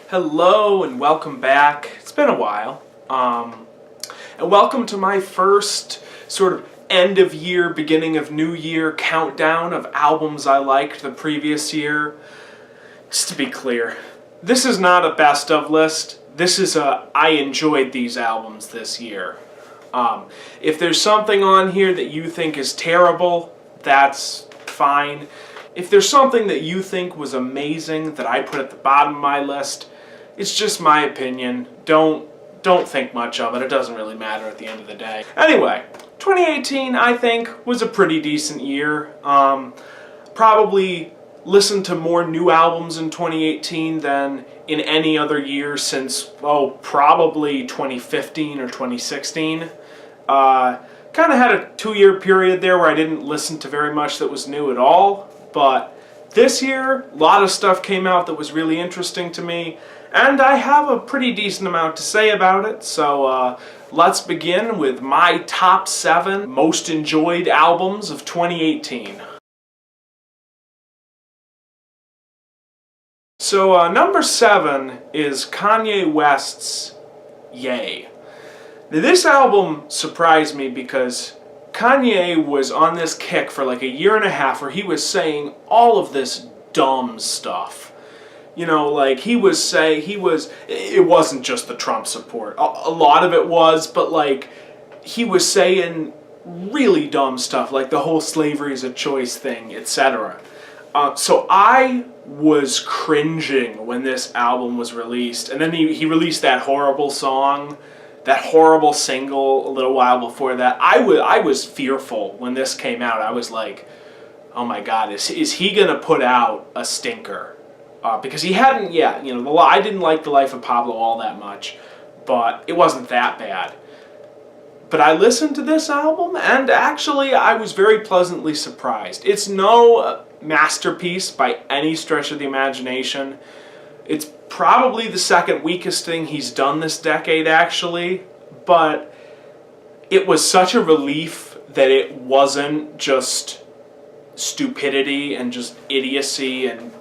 Hello and welcome back. It's been a while. And welcome to my first sort of end of year, beginning of new year countdown of albums I liked the previous year. Just to be clear, this is not a best of list. This is a I enjoyed these albums this year. If there's something on here that you think is terrible, that's fine. If there's something that you think was amazing that I put at the bottom of my list, it's just my opinion. Don't think much of it. It doesn't really matter at the end of the day. Anyway, 2018 I think was a pretty decent year. Probably listened to more new albums in 2018 than in any other year since, probably 2015 or 2016. Kind of had a 2-year period there where I didn't listen to very much that was new at all, but this year, a lot of stuff came out that was really interesting to me, and I have a pretty decent amount to say about it, so let's begin with my top 7 most enjoyed albums of 2018. So number 7 is Kanye West's Ye. Now, this album surprised me because Kanye was on this kick for like a year and a half where he was saying all of this dumb stuff. You know, like it wasn't just the Trump support. A lot of it was, but like he was saying really dumb stuff like the whole slavery is a choice thing, etc. So I was cringing when this album was released, and then he released that horrible song, that horrible single a little while before that. I was fearful when this came out. I was like, oh my God, is he gonna put out a stinker? Because he hadn't yet. You know, I didn't like The Life of Pablo all that much, but it wasn't that bad. But I listened to this album, and actually I was very pleasantly surprised. It's no masterpiece by any stretch of the imagination. It's probably the second weakest thing he's done this decade, actually, but it was such a relief that it wasn't just stupidity and just idiocy and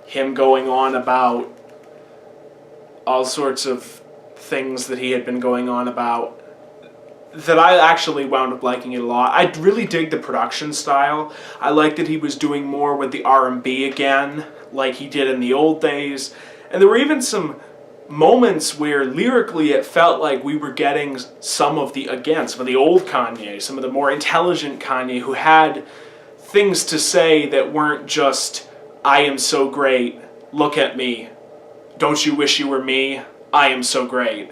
him going on about all sorts of things that he had been going on about, that I actually wound up liking it a lot. I really dig the production style. I like that he was doing more with the R&B again, like he did in the old days. And there were even some moments where lyrically it felt like we were getting some of the old Kanye, some of the more intelligent Kanye who had things to say that weren't just, I am so great, look at me, don't you wish you were me, I am so great.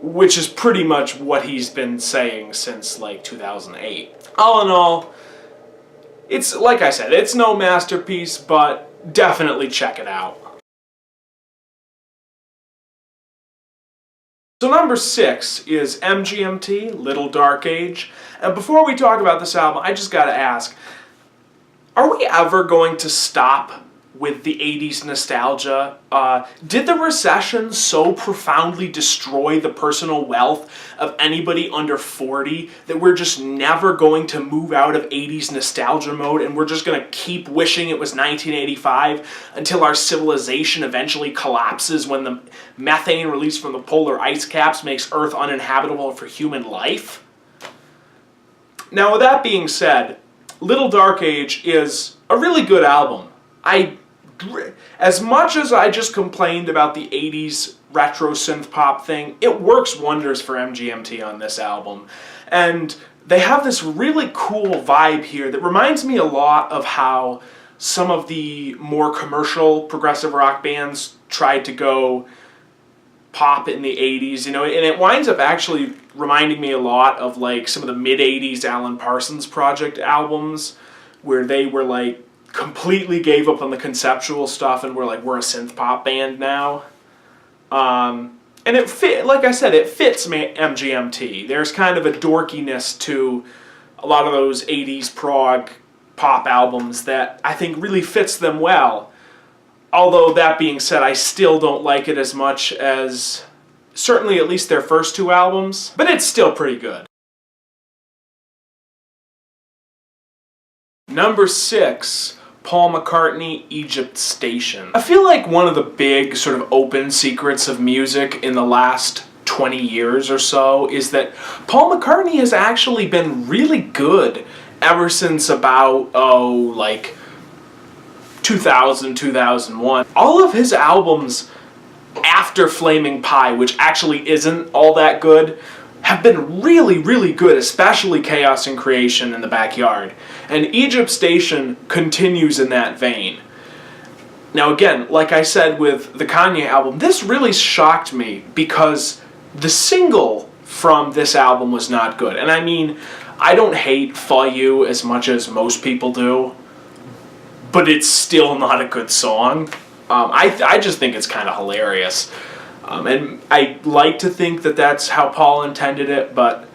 Which is pretty much what he's been saying since like 2008. All in all, it's, like I said, it's no masterpiece, but definitely check it out. So number 6 is Mgmt, Little Dark Age. And before we talk about this album, I just gotta ask, are we ever going to stop with the 80s nostalgia? Did the recession so profoundly destroy the personal wealth of anybody under 40 that we're just never going to move out of 80s nostalgia mode, and we're just going to keep wishing it was 1985 until our civilization eventually collapses when the methane released from the polar ice caps makes Earth uninhabitable for human life? Now, with that being said, Little Dark Age is a really good album. As much as I just complained about the 80s retro synth pop thing, it works wonders for Mgmt on this album. And they have this really cool vibe here that reminds me a lot of how some of the more commercial progressive rock bands tried to go pop in the 80s, you know, and it winds up actually reminding me a lot of like some of the mid-80s Alan Parsons Project albums, where they were like completely gave up on the conceptual stuff and we're like, we're a synth pop band now. And it fit, like I said, it fits Mgmt. There's kind of a dorkiness to a lot of those 80s prog pop albums that I think really fits them well. Although, that being said, I still don't like it as much as, certainly at least their first 2 albums, but it's still pretty good. Number 6 Paul McCartney, Egypt Station. I feel like one of the big sort of open secrets of music in the last 20 years or so is that Paul McCartney has actually been really good ever since about, like 2000, 2001. All of his albums after Flaming Pie, which actually isn't all that good, have been really, really good, especially Chaos and Creation in the Backyard. And Egypt Station continues in that vein. Now again, like I said with the Kanye album, this really shocked me because the single from this album was not good. And I mean, I don't hate For You as much as most people do, but it's still not a good song. I just think it's kind of hilarious. And I like to think that that's how Paul intended it, but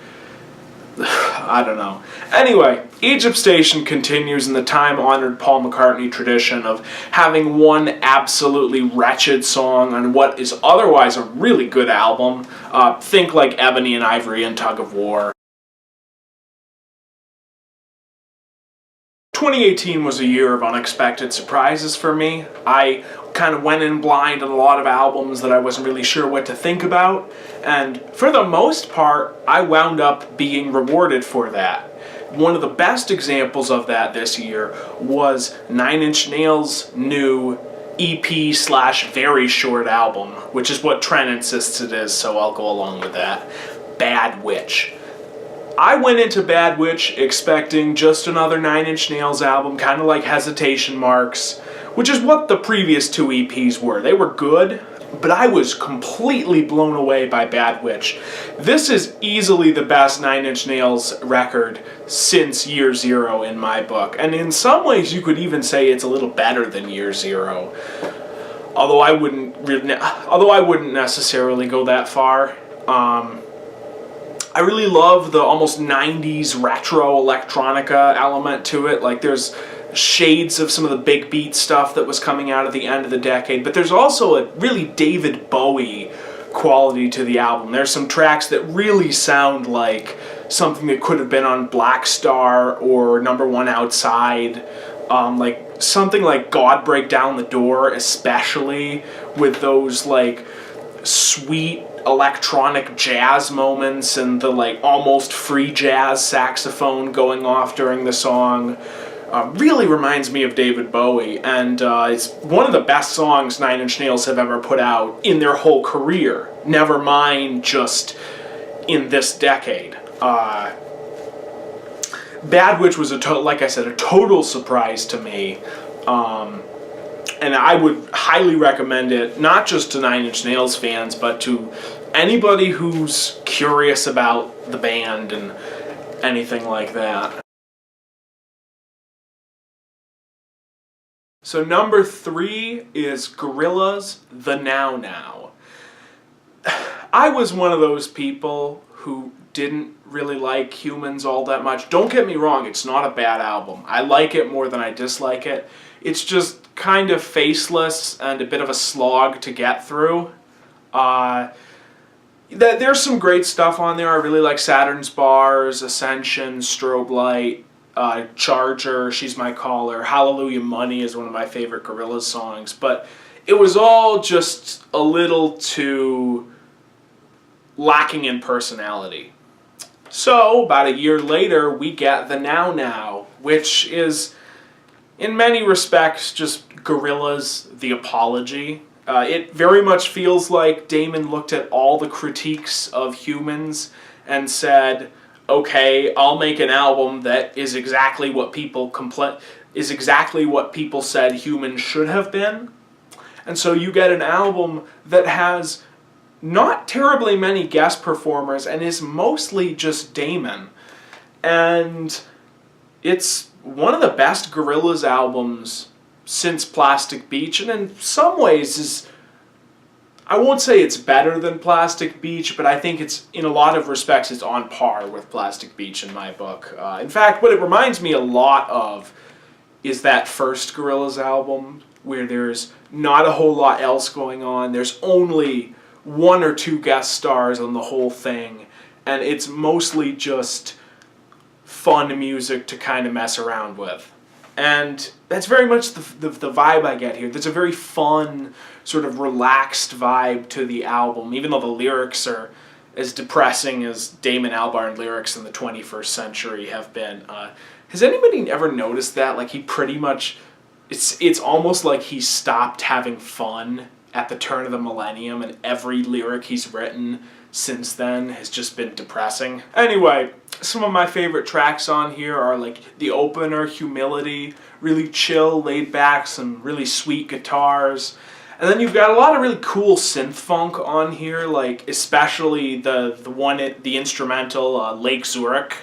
I don't know. Anyway, Egypt Station continues in the time-honored Paul McCartney tradition of having one absolutely wretched song on what is otherwise a really good album. Think like Ebony and Ivory and Tug of War. 2018 was a year of unexpected surprises for me. I kind of went in blind on a lot of albums that I wasn't really sure what to think about, and for the most part, I wound up being rewarded for that. One of the best examples of that this year was Nine Inch Nails' new EP/very short album, which is what Trent insists it is, so I'll go along with that. Bad Witch. I went into Bad Witch expecting just another Nine Inch Nails album, kind of like Hesitation Marks, which is what the previous two EPs were. They were good, but I was completely blown away by Bad Witch. This is easily the best Nine Inch Nails record since Year Zero in my book, and in some ways you could even say it's a little better than Year Zero. Although I wouldn't necessarily go that far. I really love the almost 90s retro electronica element to it. Like, there's shades of some of the big beat stuff that was coming out at the end of the decade, but there's also a really David Bowie quality to the album. There's some tracks that really sound like something that could have been on Black Star or Number One Outside. Like something like God Break Down the Door, especially, with those like sweet electronic jazz moments and the like almost free jazz saxophone going off during the song. Really reminds me of David Bowie, and it's one of the best songs Nine Inch Nails have ever put out in their whole career, never mind just in this decade. Bad Witch was, like I said, a total surprise to me, and I would highly recommend it, not just to Nine Inch Nails fans, but to anybody who's curious about the band and anything like that. So number 3 is Gorillaz' The Now Now. I was one of those people who didn't really like Humans all that much. Don't get me wrong, it's not a bad album. I like it more than I dislike it. It's just kind of faceless and a bit of a slog to get through. There's some great stuff on there. I really like Saturn's Bars, Ascension, Strobe Light, Charger, She's My Caller, Hallelujah Money is one of my favorite Gorillaz songs, but it was all just a little too lacking in personality. So, about a year later, we get The Now Now, which is, in many respects, just Gorillaz, The Apology. It very much feels like Damon looked at all the critiques of Humans and said, okay, I'll make an album that is exactly what people said Humans should have been. And so you get an album that has not terribly many guest performers and is mostly just Damon. And it's one of the best Gorillaz albums since Plastic Beach, and in some ways is, I won't say it's better than Plastic Beach, but I think it's, in a lot of respects, it's on par with Plastic Beach in my book. In fact, what it reminds me a lot of is that first Gorillaz album, where there's not a whole lot else going on. There's only 1 or 2 guest stars on the whole thing, and it's mostly just fun music to kind of mess around with. And that's very much the vibe I get here. There's a very fun, sort of relaxed vibe to the album, even though the lyrics are as depressing as Damon Albarn lyrics in the 21st century have been. Has anybody ever noticed that? Like, he pretty much, it's almost like he stopped having fun at the turn of the millennium, and every lyric he's written since then has just been depressing. Anyway, some of my favorite tracks on here are like the opener, Humility, really chill, laid back, some really sweet guitars. And then you've got a lot of really cool synth funk on here, like especially the instrumental Lake Zurich,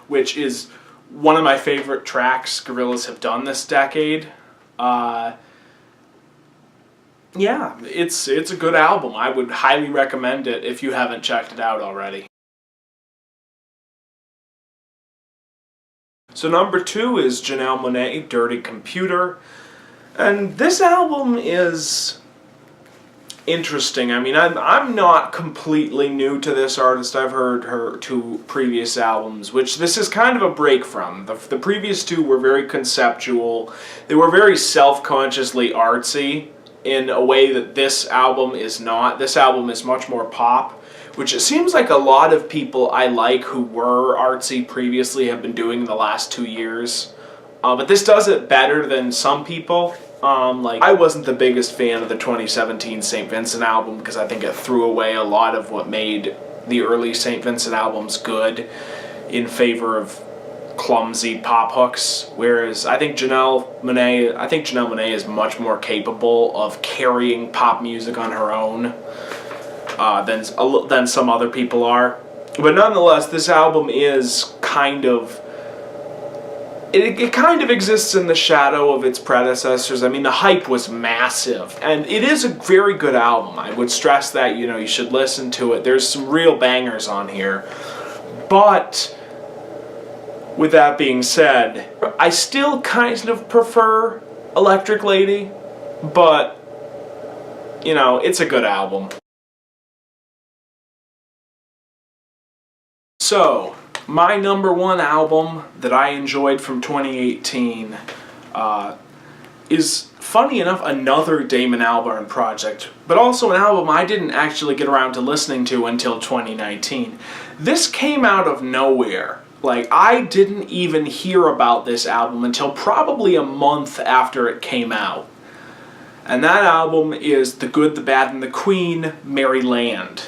which is one of my favorite tracks Gorillaz have done this decade. Yeah, it's a good album. I would highly recommend it if you haven't checked it out already. So number 2 is Janelle Monae, Dirty Computer. And this album is interesting. I mean, I'm not completely new to this artist. I've heard her 2 previous albums, which this is kind of a break from. The previous 2 were very conceptual. They were very self-consciously artsy in a way that this album is not. This album is much more pop, which it seems like a lot of people I like who were artsy previously have been doing in the last 2 years. But this does it better than some people. Like, I wasn't the biggest fan of the 2017 St. Vincent album because I think it threw away a lot of what made the early St. Vincent albums good in favor of clumsy pop hooks, whereas I think Janelle Monae is much more capable of carrying pop music on her own than some other people are. But nonetheless, this album is kind of it kind of exists in the shadow of its predecessors. I mean, the hype was massive, and it is a very good album. I would stress that, you know, you should listen to it. There's some real bangers on here, but with that being said, I still kind of prefer Electric Lady, but, you know, it's a good album. So, my number 1 album that I enjoyed from 2018 is, funny enough, another Damon Albarn project, but also an album I didn't actually get around to listening to until 2019. This came out of nowhere. Like, I didn't even hear about this album until probably a month after it came out. And that album is The Good, the Bad, and the Queen, Mary Land.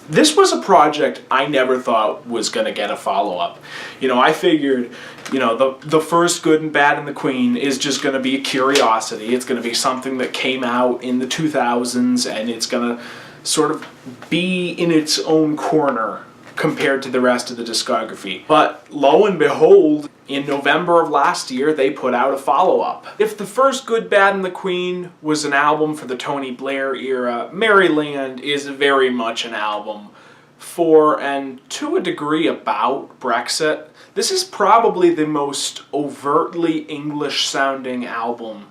This was a project I never thought was going to get a follow-up. You know, I figured, you know, the first Good and Bad and the Queen is just going to be a curiosity. It's going to be something that came out in the 2000s, and it's going to sort of be in its own corner compared to the rest of the discography. But lo and behold, in November of last year, they put out a follow-up. If the first Good, Bad, and the Queen was an album for the Tony Blair era, Mary Land is very much an album for, and to a degree, about Brexit. This is probably the most overtly English-sounding album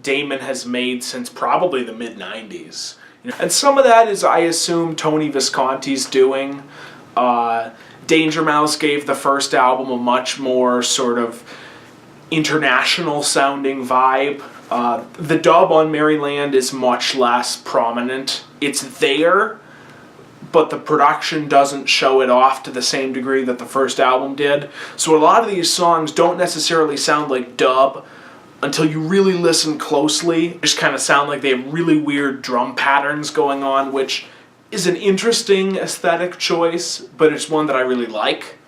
Damon has made since probably the mid-90s. And some of that is, I assume, Tony Visconti's doing. Danger Mouse gave the first album a much more sort of international sounding vibe. The dub on Mary Land is much less prominent. It's there, but the production doesn't show it off to the same degree that the first album did. So a lot of these songs don't necessarily sound like dub until you really listen closely. They just kind of sound like they have really weird drum patterns going on, which is an interesting aesthetic choice, but it's one that I really like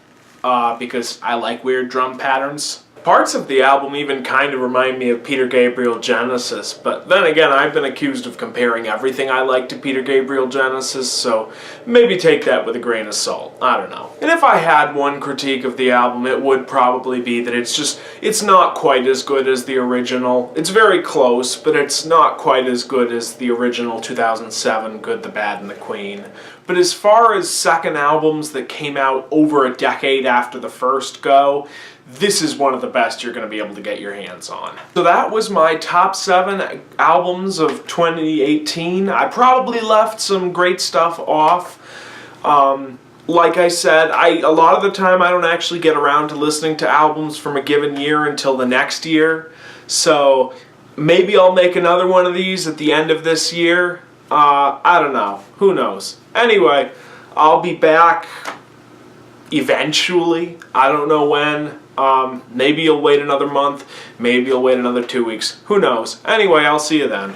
because I like weird drum patterns. Parts of the album even kind of remind me of Peter Gabriel Genesis, but then again, I've been accused of comparing everything I like to Peter Gabriel Genesis, so maybe take that with a grain of salt. I don't know. And if I had one critique of the album, it would probably be that it's not quite as good as the original. It's very close, but it's not quite as good as the original 2007 Good, the Bad, and the Queen. But as far as second albums that came out over a decade after the first go, this is one of the best you're going to be able to get your hands on. So that was my top 7 albums of 2018. I probably left some great stuff off. like I said, a lot of the time I don't actually get around to listening to albums from a given year until the next year. So maybe I'll make another one of these at the end of this year. I don't know. Who knows? Anyway, I'll be back eventually. I don't know when. Maybe you'll wait another month. Maybe you'll wait another 2 weeks. Who knows? Anyway, I'll see you then.